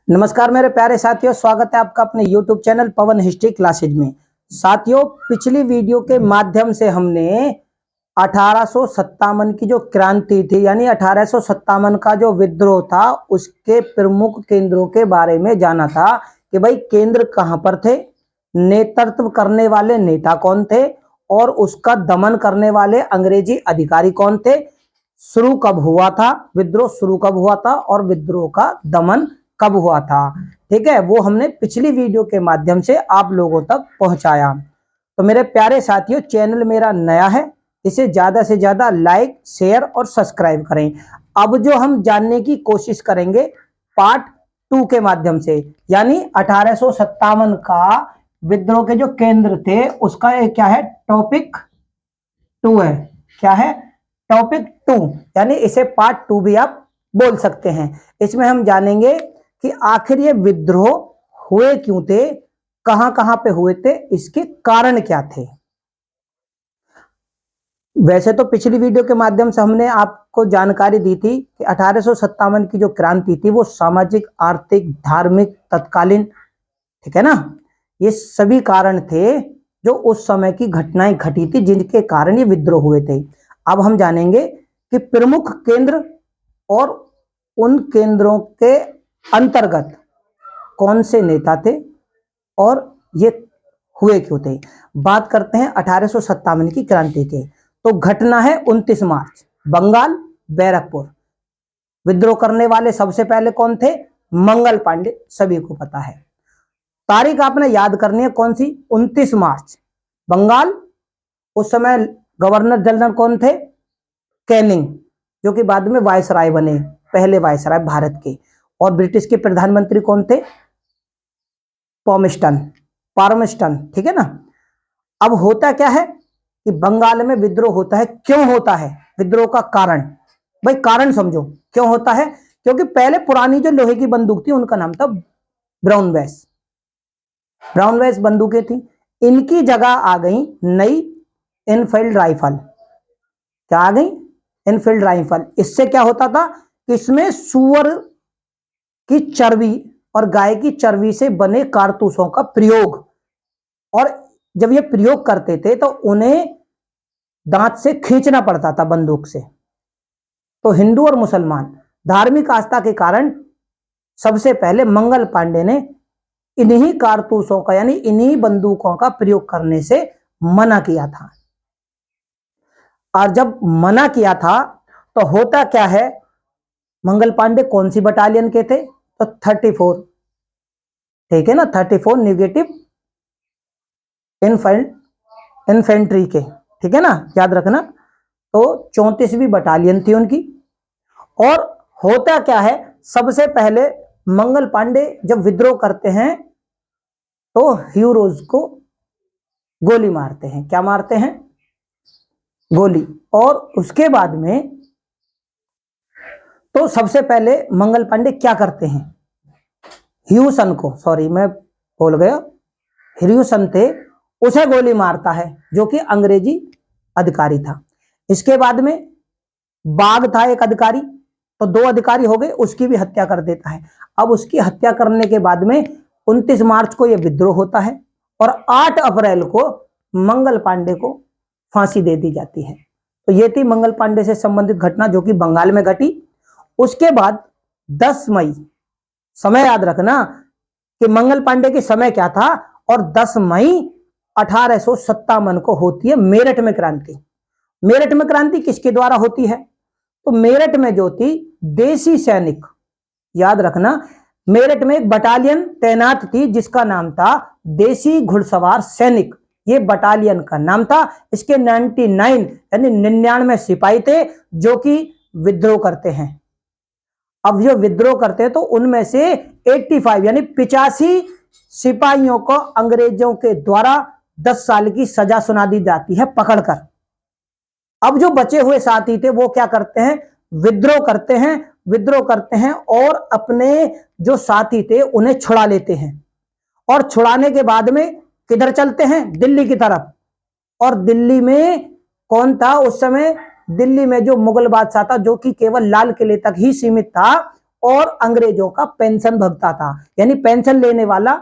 नमस्कार मेरे प्यारे साथियों, स्वागत है आपका अपने YouTube चैनल पवन हिस्ट्री क्लासेज में। साथियों, पिछली वीडियो के माध्यम से हमने 1857 की जो क्रांति थी यानी 1857 का जो विद्रोह था उसके प्रमुख केंद्रों के बारे में जाना था कि भाई केंद्र कहां पर थे, नेतृत्व करने वाले नेता कौन थे और उसका दमन करने वाले अंग्रेजी अधिकारी कौन थे, शुरू कब हुआ था, विद्रोह शुरू कब हुआ था और विद्रोह का दमन कब हुआ था। ठीक है, वो हमने पिछली वीडियो के माध्यम से आप लोगों तक पहुंचाया। तो मेरे प्यारे साथियों, चैनल मेरा नया है, इसे ज्यादा से ज्यादा लाइक शेयर और सब्सक्राइब करें। अब जो हम जानने की कोशिश करेंगे पार्ट 2 के माध्यम से, यानी 1857 का विद्रोह के जो केंद्र थे उसका एक क्या है, टॉपिक 2 है। क्या है, टॉपिक 2, यानी इसे पार्ट 2 भी आप बोल सकते हैं। इसमें हम जानेंगे कि आखिर ये विद्रोह हुए क्यों थे, कहां कहां पे हुए थे, इसके कारण क्या थे। वैसे तो पिछली वीडियो के माध्यम से हमने आपको जानकारी दी थी कि 1857 की जो क्रांति थी वो सामाजिक, आर्थिक, धार्मिक, तत्कालीन, ठीक है ना, ये सभी कारण थे जो उस समय की घटनाएं घटी थी जिनके कारण ये विद्रोह हुए थे। अब हम जानेंगे कि प्रमुख केंद्र और उन केंद्रों के अंतर्गत कौन से नेता थे और ये हुए क्यों थे। बात करते हैं 1857 की क्रांति के। तो घटना है 29 मार्च, बंगाल, बैरकपुर। विद्रोह करने वाले सबसे पहले कौन थे, मंगल पांडे, सभी को पता है। तारीख आपने याद करनी है कौन सी, 29 मार्च, बंगाल। उस समय गवर्नर जनरल कौन थे, कैनिंग, जो कि बाद में वायसराय बने, पहले वायसराय भारत के। और ब्रिटिश के प्रधानमंत्री कौन थे, पार्मस्टन, ठीक है ना। अब होता क्या है कि बंगाल में विद्रोह होता है, क्यों होता है, विद्रोह का कारण, भाई कारण समझो क्यों होता है। क्योंकि पहले पुरानी जो लोहे की बंदूक थी उनका नाम था ब्राउन वेस बंदूकें थी, इनकी जगह आ गई नई इनफील्ड राइफल। क्या आ गई, इनफील्ड राइफल। इससे क्या होता था कि इसमें सुअर की चर्बी और गाय की चर्बी से बने कारतूसों का प्रयोग, और जब ये प्रयोग करते थे तो उन्हें दांत से खींचना पड़ता था बंदूक से। तो हिंदू और मुसलमान धार्मिक आस्था के कारण सबसे पहले मंगल पांडे ने इन्हीं कारतूसों का यानी इन्हीं बंदूकों का प्रयोग करने से मना किया था। और जब मना किया था तो होता क्या है, मंगल पांडे कौन सी बटालियन के थे, तो 34, ठीक है ना, 34 निगेटिव इन्फेंट्री के, ठीक है ना, याद रखना। तो 34वीं बटालियन थी उनकी। और होता क्या है, सबसे पहले मंगल पांडे जब विद्रोह करते हैं तो हीरोज को गोली मारते हैं। क्या मारते हैं, गोली। और उसके बाद में तो सबसे पहले मंगल पांडे क्या करते हैं, ह्यूसन को, सॉरी मैं बोल गया, ह्यूसन थे, उसे गोली मारता है जो कि अंग्रेजी अधिकारी था। इसके बाद में बाघ था एक अधिकारी, तो 2 अधिकारी हो गए, उसकी भी हत्या कर देता है। अब उसकी हत्या करने के बाद में 29 मार्च को यह विद्रोह होता है और 8 अप्रैल को मंगल पांडे को फांसी दे दी जाती है। तो यह थी मंगल पांडे से संबंधित घटना जो कि बंगाल में घटी। उसके बाद 10 मई, समय याद रखना कि मंगल पांडे के समय क्या था, और 10 मई 1857 को होती है मेरठ में क्रांति। मेरठ में क्रांति किसके द्वारा होती है, तो मेरठ में जो थी देसी सैनिक, याद रखना, मेरठ में एक बटालियन तैनात थी जिसका नाम था देसी घुड़सवार सैनिक, ये बटालियन का नाम था। इसके 99 यानी 99 सिपाही थे जो कि विद्रोह करते हैं। अब जो विद्रोह करते हैं तो उनमें से 85 यानी 85 सिपाहियों को अंग्रेजों के द्वारा 10 साल की सजा सुना दी जाती है पकड़कर। अब जो बचे हुए साथी थे वो क्या करते हैं, विद्रोह करते हैं और अपने जो साथी थे उन्हें छुड़ा लेते हैं। और छुड़ाने के बाद में किधर चलते हैं, दिल्ली की तरफ। और दिल्ली में कौन था उस समय, दिल्ली में जो मुगल बादशाह था जो कि केवल लाल किले तक ही सीमित था, और अंग्रेजों का पेंशन भगता था, यानी पेंशन लेने वाला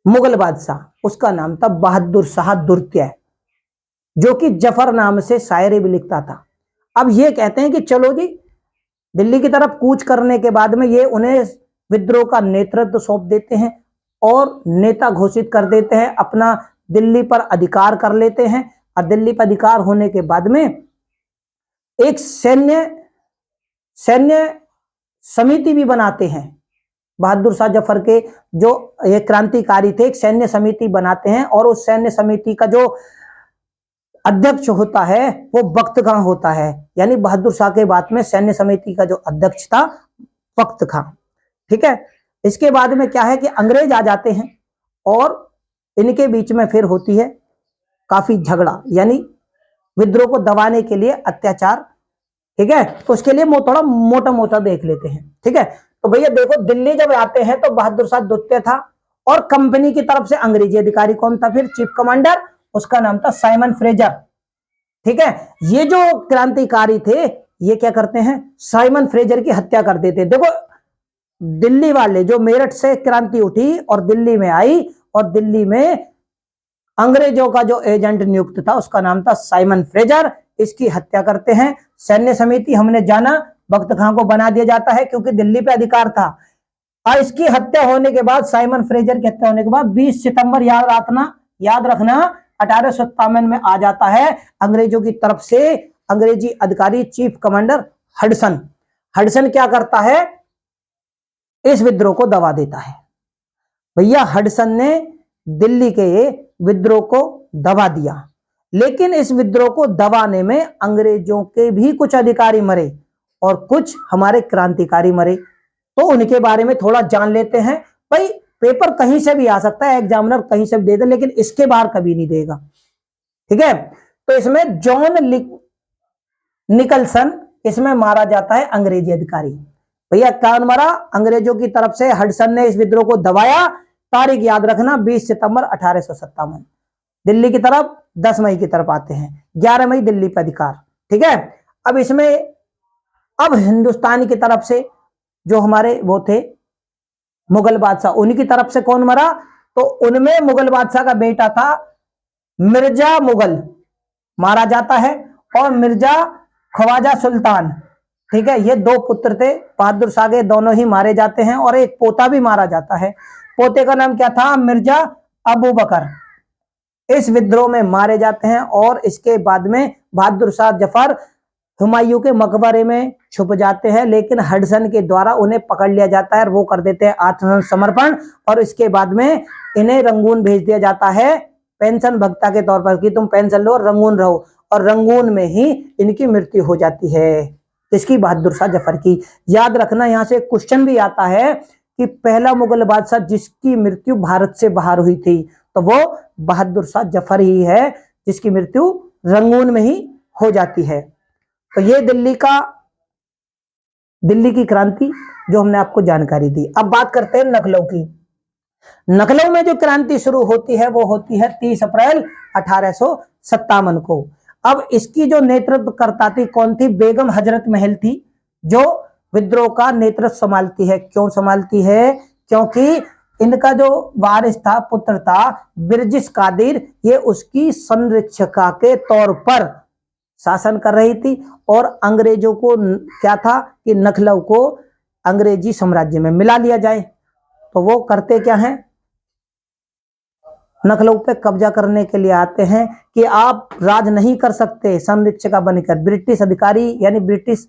मुगल बादशाह, उसका नाम था बहादुर शाह दुर्त्य, जो कि जफर नाम से शायरी भी लिखता था। अब ये कहते हैं कि चलो जी, दिल्ली की तरफ कूच करने के बाद में ये उन्हें विद्रोह का नेतृत्व सौंप देते हैं और नेता घोषित कर देते हैं, अपना दिल्ली पर अधिकार कर लेते हैं। और दिल्ली पर अधिकार होने के बाद में एक सैन्य समिति भी बनाते हैं। बहादुर शाह जफर के जो ये क्रांतिकारी थे, एक सैन्य समिति बनाते हैं और उस सैन्य समिति का जो अध्यक्ष होता है वो बख्त खां होता है, यानी बहादुर शाह के बाद में सैन्य समिति का जो अध्यक्ष था बख्त खां। ठीक है, इसके बाद में क्या है कि अंग्रेज आ जाते हैं और इनके बीच में फिर होती है काफी झगड़ा, यानी विद्रोह को दबाने के लिए अत्याचार। ठीक है, तो उसके लिए थोड़ा मोटा मोटा देख लेते हैं। ठीक है, तो भैया देखो, दिल्ली जब आते हैं तो बहादुर शाह द्वितीय था और कंपनी की तरफ से अंग्रेजी अधिकारी कौन था फिर, चीफ कमांडर, उसका नाम था साइमन फ्रेजर। ठीक है, ये जो क्रांतिकारी थे ये क्या करते हैं, साइमन फ्रेजर की हत्या कर देते। देखो, दिल्ली वाले जो मेरठ से क्रांति उठी और दिल्ली में आई और दिल्ली में अंग्रेजों का जो एजेंट नियुक्त था उसका नाम था साइमन फ्रेजर, इसकी हत्या करते हैं। सैन्य समिति हमने जाना, बख्त खां को बना दिया जाता है क्योंकि दिल्ली पे अधिकार था। और इसकी हत्या होने के बाद, साइमन फ्रेजर की हत्या होने के बाद 20 सितंबर याद रखना 1857 में आ जाता है अंग्रेजों की तरफ से अंग्रेजी अधिकारी चीफ कमांडर हडसन। हडसन क्या करता है, इस विद्रोह को दबा देता है। भैया हडसन ने दिल्ली के विद्रोह को दबा दिया, लेकिन इस विद्रोह को दबाने में अंग्रेजों के भी कुछ अधिकारी मरे और कुछ हमारे क्रांतिकारी मरे। तो उनके बारे में थोड़ा जान लेते हैं। भाई पेपर कहीं से भी आ सकता है, एग्जामिनर कहीं से भी दे दे, लेकिन इसके बाहर कभी नहीं देगा। ठीक है, तो इसमें जॉन निकलसन इसमें मारा जाता है अंग्रेजी अधिकारी। भैया कौन मरा, अंग्रेजों की तरफ से हडसन ने इस विद्रोह को दबाया। तारीख याद रखना 20 सितंबर 1857। दिल्ली की तरफ 10 मई की तरफ आते हैं, 11 मई दिल्ली पर अधिकार। ठीक है, अब इसमें अब हिंदुस्तान की तरफ से जो हमारे वो थे मुगल बादशाह, उनकी तरफ से कौन मरा, तो उनमें मुगल बादशाह का बेटा था मिर्जा मुगल, मारा जाता है, और मिर्जा ख्वाजा सुल्तान। ठीक है, ये दो पुत्र थे बहादुर शाह के, दोनों ही मारे जाते हैं और एक पोता भी मारा जाता है। पोते का नाम क्या था, मिर्जा अबू बकर। इस विद्रोह में मारे जाते हैं और इसके बाद में बहादुर शाह जफर हुमायूं के मकबरे में छुप जाते हैं, लेकिन हडसन के द्वारा उन्हें पकड़ लिया जाता है और वो कर देते हैं आत्मसमर्पण। और इसके बाद में इन्हें रंगून भेज दिया जाता है पेंशन भत्ता के तौर पर कि तुम पेंशन लो और रंगून रहो, और रंगून में ही इनकी मृत्यु हो जाती है। इसकी बहादुर शाह जफर की याद रखना, यहां से क्वेश्चन भी आता है कि पहला मुगल बादशाह जिसकी मृत्यु भारत से बाहर हुई थी तो वो बहादुर शाह जफर ही है, जिसकी मृत्यु रंगून में ही हो जाती है। तो ये दिल्ली की क्रांति जो हमने आपको जानकारी दी। अब बात करते हैं नखलऊ की। नखलऊ में जो क्रांति शुरू होती है वो होती है 30 अप्रैल 1857 को। अब इसकी जो नेतृत्व करता थी कौन थी, बेगम हजरत महल थी, जो विद्रोह का नेतृत्व संभालती है। क्यों संभालती है, क्योंकि इनका जो वारिस था, पुत्र था बिरजिस कादिर, ये उसकी संरक्षिका के तौर पर शासन कर रही थी। और अंग्रेजों को क्या था कि नखलऊ को अंग्रेजी साम्राज्य में मिला लिया जाए, तो वो करते क्या हैं, नखलऊ पे कब्जा करने के लिए आते हैं कि आप राज नहीं कर सकते संरक्षिका बनकर, ब्रिटिश अधिकारी यानी ब्रिटिश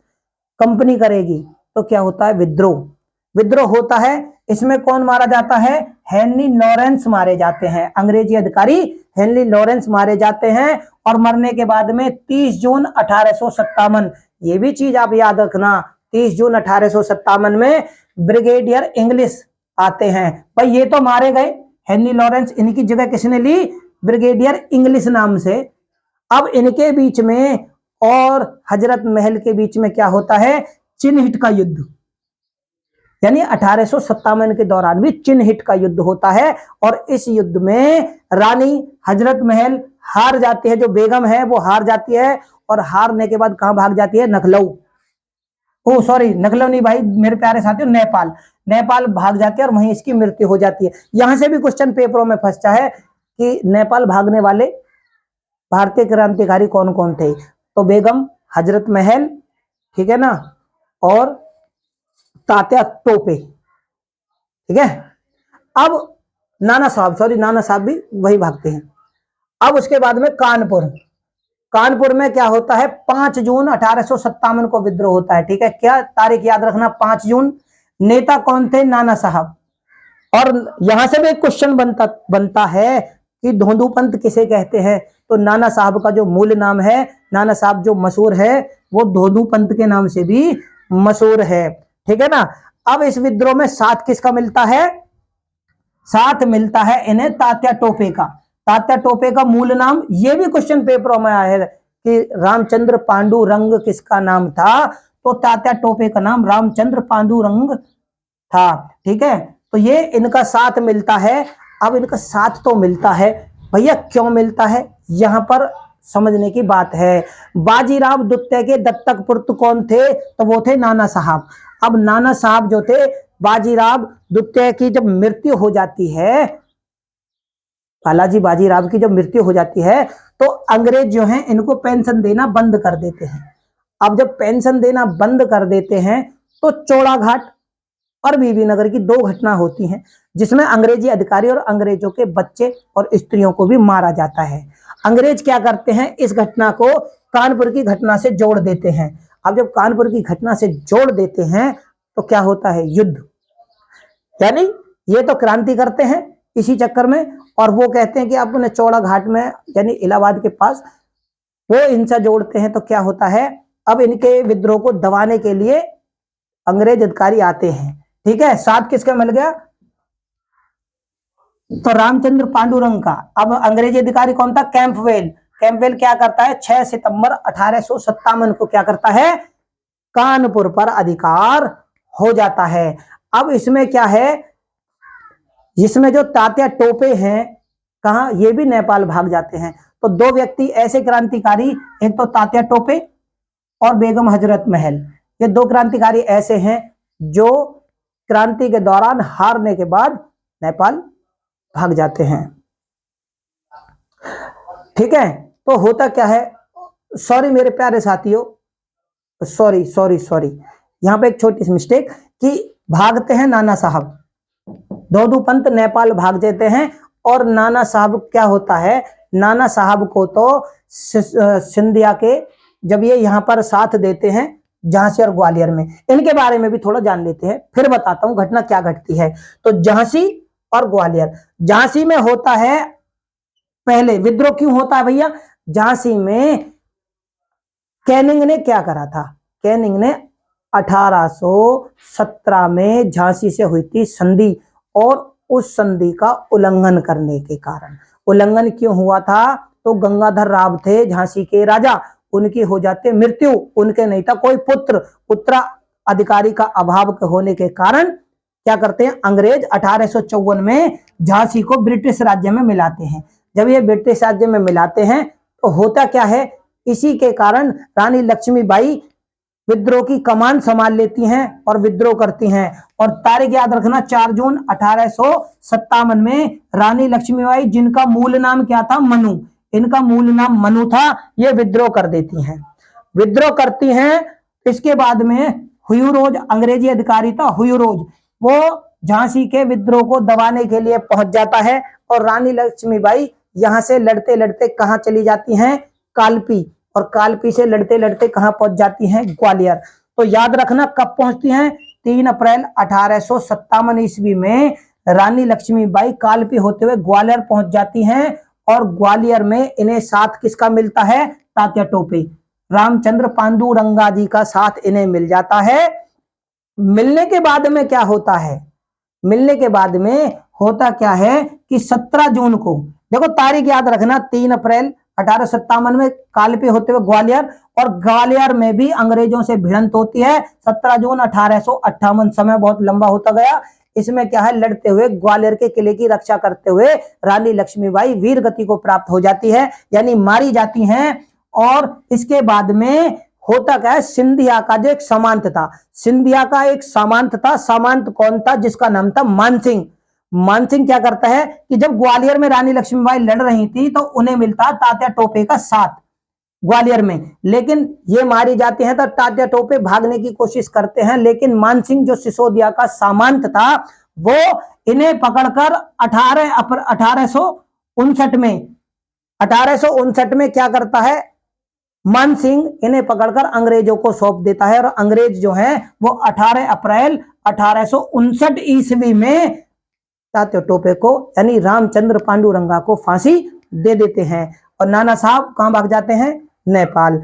कंपनी करेगी। तो क्या होता है, विद्रोह होता है। इसमें कौन मारा जाता है, हेनरी लॉरेंस मारे जाते हैं, अंग्रेजी अधिकारी हेनरी लॉरेंस मारे जाते हैं। और मरने के बाद में 30 जून 1857, ये भी चीज आप याद रखना, 30 जून 1857 में ब्रिगेडियर इंग्लिश आते हैं। भाई ये तो मारे गए हेनरी लॉरेंस, इनकी जगह किसने ली, ब्रिगेडियर इंग्लिश नाम से। अब इनके बीच में और हजरत महल के बीच में क्या होता है, चिन्हिट का युद्ध, यानी 1857 के दौरान भी चिन्हिट का युद्ध होता है। और इस युद्ध में रानी हजरत महल हार जाती है, जो बेगम है वो हार जाती है, और हारने के बाद कहां भाग जाती है, नखलऊ। ओ सॉरी, नकलव नहीं भाई मेरे प्यारे साथियों, नेपाल। नेपाल भाग जाते हैं और वहीं इसकी मृत्यु हो जाती है। यहां से भी क्वेश्चन पेपरों में फंसता है कि नेपाल भागने वाले भारतीय क्रांतिकारी कौन कौन थे। तो बेगम हजरत महल, ठीक है ना, और तात्या टोपे, ठीक है। अब नाना साहब, सॉरी नाना साहब भी वही भागते हैं। अब उसके बाद में कानपुर, कानपुर में क्या होता है, 5 जून 1857 को विद्रोह होता है, ठीक है। क्या तारीख याद रखना, 5 जून। नेता कौन थे, नाना साहब। और यहां से भी एक क्वेश्चन बनता है कि धोंदू पंथ किसे कहते हैं। तो नाना साहब का जो मूल नाम है, नाना साहब जो मशहूर है, वो धोंदू पंथ के नाम से भी मशहूर है, ठीक है ना। अब इस विद्रोह में साथ किसका मिलता है, साथ मिलता है इन्हें तात्या टोपे का। तात्या टोपे का मूल नाम, ये भी क्वेश्चन पेपरों में आया है कि रामचंद्र पांडुरंग किसका नाम था। तो तात्या टोपे का नाम रामचंद्र पांडुरंग था, ठीक है। तो ये इनका साथ मिलता है। अब इनका साथ तो मिलता है, भैया क्यों मिलता है, यहां पर समझने की बात है। बाजीराव द्वितीय के दत्तक पुत्र कौन थे, तो वो थे नाना साहब। अब नाना साहब जो थे, बाजीराव द्वितीय की जब मृत्यु हो जाती है, बालाजी बाजीराव की जब मृत्यु हो जाती है, तो अंग्रेज जो हैं इनको पेंशन देना बंद कर देते हैं। अब जब पेंशन देना बंद कर देते हैं, तो चौड़ाघाट और बीबीनगर की 2 घटना होती हैं, जिसमें अंग्रेजी अधिकारी और अंग्रेजों के बच्चे और स्त्रियों को भी मारा जाता है। अंग्रेज क्या करते हैं, इस घटना को कानपुर की घटना से जोड़ देते हैं। अब जब कानपुर की घटना से जोड़ देते हैं, तो क्या होता है, युद्ध। यानी ये तो क्रांति करते हैं इसी चक्कर में, और वो कहते हैं कि अपने चौड़ाघाट में, यानी इलाहाबाद के पास, वो इनसे जोड़ते हैं। तो क्या होता है, अब इनके विद्रोह को दबाने के लिए अंग्रेज अधिकारी आते हैं, ठीक है। साथ किसका मिल गया, तो रामचंद्र पांडुरंग का। अब अंग्रेजी अधिकारी कौन था, कैंपवेल। कैंपवेल क्या करता है, 6 सितंबर 1857 को क्या करता है, कानपुर पर अधिकार हो जाता है। अब इसमें क्या है, जिसमें जो तात्या टोपे हैं, कहा, ये भी नेपाल भाग जाते हैं। तो 2 व्यक्ति ऐसे क्रांतिकारी, एक तो तात्या टोपे और बेगम हजरत महल, ये 2 क्रांतिकारी ऐसे हैं जो क्रांति के दौरान हारने के बाद नेपाल भाग जाते हैं, ठीक है। तो होता क्या है, सॉरी मेरे प्यारे साथियों, सॉरी सॉरी सॉरी, यहां पे एक छोटी सी मिस्टेक, कि भागते हैं नाना साहब, धोंदू पंथ नेपाल भाग जाते हैं। और नाना साहब क्या होता है, नाना साहब को तो सिंधिया के, जब ये यहां पर साथ देते हैं झांसी और ग्वालियर में, इनके बारे में भी थोड़ा जान लेते हैं, फिर बताता हूं घटना क्या घटती है। तो झांसी और ग्वालियर, झांसी में होता है, पहले विद्रोह क्यों होता है भैया, झांसी में कैनिंग ने क्या करा था, कैनिंग ने 1817 में झांसी से हुई थी संधि, और उस संधि का उल्लंघन करने के कारण, उल्लंघन क्यों हुआ था, तो गंगाधर राव थे झांसी के राजा, उनकी हो जाते मृत्यु, उनके नहीं था कोई पुत्र, उत्तराधिकारी का अभाव होने के कारण क्या करते हैं, अंग्रेज 1854 में झांसी को ब्रिटिश राज्य में मिलाते हैं। जब ये ब्रिटिश राज्य में मिलाते हैं, तो होता क्या है, इसी के कारण रानी लक्ष्मीबाई विद्रोह की कमान संभाल लेती हैं और विद्रोह करती हैं। और तारीख याद रखना, 4 जून 1857 में रानी लक्ष्मीबाई, जिनका मूल नाम क्या था, मनु, इनका मूल नाम मनु था, ये विद्रोह कर देती हैं, विद्रोह करती हैं। इसके बाद में हुयूरोज अंग्रेजी अधिकारी था, हुयूरोज, वो झांसी के विद्रोह को दबाने के लिए पहुंच जाता है, और रानी लक्ष्मीबाई यहां से लड़ते लड़ते कहां चली जाती हैं, कालपी, और कालपी से लड़ते लड़ते कहां पहुंच जाती हैं, ग्वालियर। तो याद रखना कब पहुंचती हैं, 3 अप्रैल 1857 ईस्वी में रानी लक्ष्मीबाई कालपी होते हुए ग्वालियर पहुंच जाती हैं, और ग्वालियर में इन्हें साथ किसका मिलता है, तात्या टोपे, रामचंद्र पांडुरंगा जी का साथ इन्हें मिल जाता है। मिलने के बाद में क्या होता है, मिलने के बाद में होता क्या है कि 17 जून को, देखो तारीख याद रखना, 3 अप्रैल 1857 में कालपी होते हुए ग्वालियर, और ग्वालियर में भी अंग्रेजों से भिड़ंत होती है। 17 जून 1858, समय बहुत लंबा होता गया। इसमें क्या है, लड़ते हुए ग्वालियर के किले की रक्षा करते हुए रानी लक्ष्मीबाई वीर गति को प्राप्त हो जाती है, यानी मारी जाती हैं। और इसके बाद में होता क्या है, सिंधिया का जो एक सामंत था, सिंधिया का एक सामंत था, सामंत कौन था, जिसका नाम था मानसिंह। मानसिंह क्या करता है कि जब ग्वालियर में रानी लक्ष्मीबाई लड़ रही थी तो उन्हें मिलता तात्या टोपे का साथ ग्वालियर में, लेकिन ये मारी जाती हैं तो तात्या टोपे भागने की कोशिश करते हैं, लेकिन मानसिंह जो सिसोदिया का सामंत था वो इन्हें पकड़कर 1859 में क्या करता है, मानसिंह इन्हें पकड़कर अंग्रेजों को सौंप देता है, और अंग्रेज जो हैं वो 18 अप्रैल 1859 ईस्वी में तात्या टोपे को यानी रामचंद्र पांडुरंगा को फांसी दे देते हैं, और नाना साहब कहां भाग जाते हैं, नेपाल।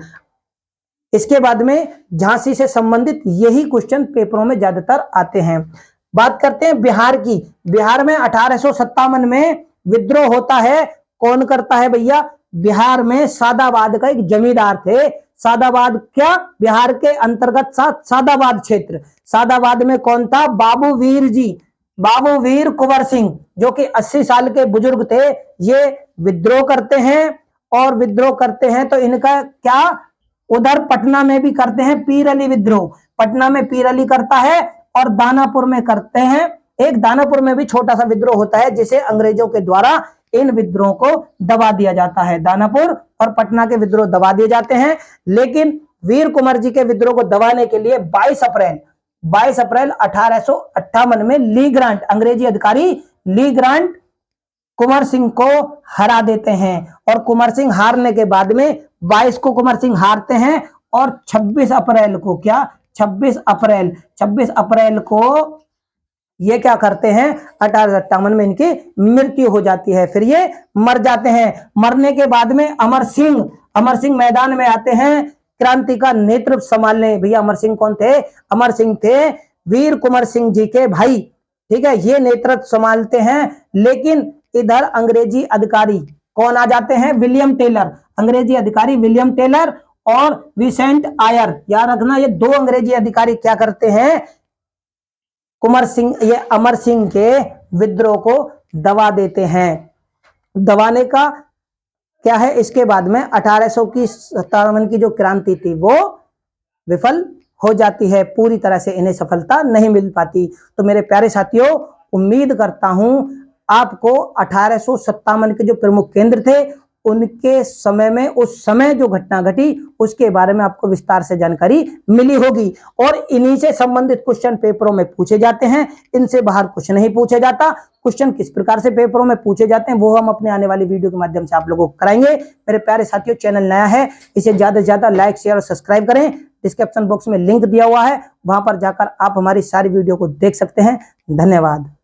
इसके बाद में झांसी से संबंधित यही क्वेश्चन पेपरों में ज्यादातर आते हैं। बात करते हैं बिहार की। बिहार में 1857 में विद्रोह होता है, कौन करता है भैया, बिहार में सादाबाद का एक जमींदार थे। सादाबाद क्या, बिहार के अंतर्गत सादाबाद क्षेत्र, सादाबाद में कौन था, बाबू वीर जी, बाबू वीर कुंवर सिंह, जो कि 80 साल के बुजुर्ग थे। ये विद्रोह करते हैं, और विद्रोह करते हैं तो इनका क्या, उधर पटना में भी करते हैं पीर अली विद्रोह, पटना में पीर अली करता है, और दानापुर में करते हैं, एक दानापुर में भी छोटा सा विद्रोह होता है जिसे अंग्रेजों के द्वारा इन विद्रोह को दबा दिया जाता है। दानापुर और पटना के विद्रोह दबा दिए जाते हैं, लेकिन वीर कुंवर जी के विद्रोह को दबाने के लिए 22 अप्रैल 1858 में ली ग्रांट, अंग्रेजी अधिकारी ली ग्रांट कुंवर सिंह को हरा देते हैं, और कुंवर सिंह हारने के बाद में 22 को कुंवर सिंह हारते हैं, और 26 अप्रैल को क्या, 26 अप्रैल को ये क्या करते हैं, 1858 में इनकी मृत्यु हो जाती है, फिर ये मर जाते हैं। मरने के बाद में अमर सिंह मैदान में आते हैं क्रांति का नेतृत्व संभालने। भैया अमर सिंह कौन थे, अमर सिंह थे वीर कुंवर सिंह जी के भाई, ठीक है, ये नेतृत्व संभालते हैं। लेकिन इधर अंग्रेजी अधिकारी कौन आ जाते हैं, विलियम टेलर, अंग्रेजी अधिकारी विलियम टेलर और विसेंट आयर, याद रखना ये दो अंग्रेजी अधिकारी क्या करते हैं, कुंवर सिंह, ये अमर सिंह के विद्रोह को दबा देते हैं। दबाने का क्या है, इसके बाद में 1857 की जो क्रांति थी वो विफल हो जाती है, पूरी तरह से इन्हें सफलता नहीं मिल पाती। तो मेरे प्यारे साथियों, उम्मीद करता हूं आपको 1857 के जो प्रमुख केंद्र थे उनके समय में, उस समय जो घटना घटी उसके बारे में आपको विस्तार से जानकारी मिली होगी, और इन्हीं से संबंधित क्वेश्चन पेपरों में पूछे जाते हैं, इनसे बाहर कुछ नहीं पूछा जाता। क्वेश्चन किस प्रकार से पेपरों में पूछे जाते हैं वो हम अपने आने वाली वीडियो के माध्यम से आप लोगों को कराएंगे। मेरे प्यारे साथियों, चैनल नया है, इसे ज्यादा से ज्यादा लाइक शेयर और सब्सक्राइब करें। डिस्क्रिप्शन बॉक्स में लिंक दिया हुआ है, वहां पर जाकर आप हमारी सारी वीडियो को देख सकते हैं। धन्यवाद।